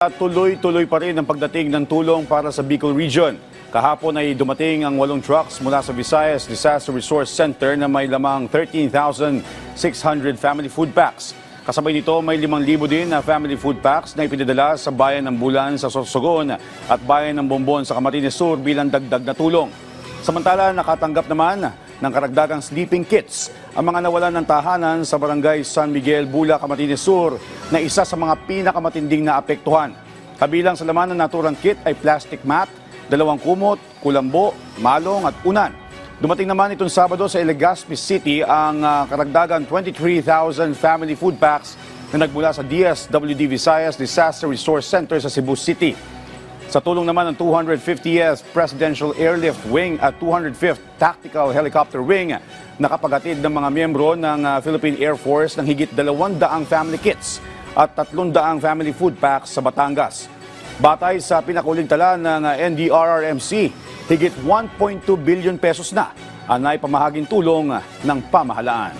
Tuloy-tuloy pa rin ang pagdating ng tulong para sa Bicol Region. Kahapon ay dumating ang 8 trucks mula sa Visayas Disaster Resource Center na may lamang 13,600 family food packs. Kasabay nito may 5,000 din na family food packs na ipinadala sa bayan ng Bulan sa Sorsogon at bayan ng Bombon sa Camarines Sur bilang dagdag na tulong. Samantala, nakatanggap naman ng karagdagang sleeping kits ang mga nawalan ng tahanan sa barangay San Miguel, Bula, Camarines Sur na isa sa mga pinakamatinding na apektuhan. Kabilang sa laman ng naturang kit ay plastic mat, 2 kumot, kulambo, malong at unan. Dumating naman itong Sabado sa Legazpi City ang karagdagang 23,000 family food packs na nagmula sa DSWD Visayas Disaster Resource Center sa Cebu City. Sa tulong naman ng 250th Presidential Airlift Wing at 205th Tactical Helicopter Wing, nakapagatid ng mga miyembro ng Philippine Air Force ng higit 200 family kits at 300 family food packs sa Batangas. Batay sa pinakuling tala ng NDRRMC, higit 1.2 billion pesos na ang naipamahaging tulong ng pamahalaan.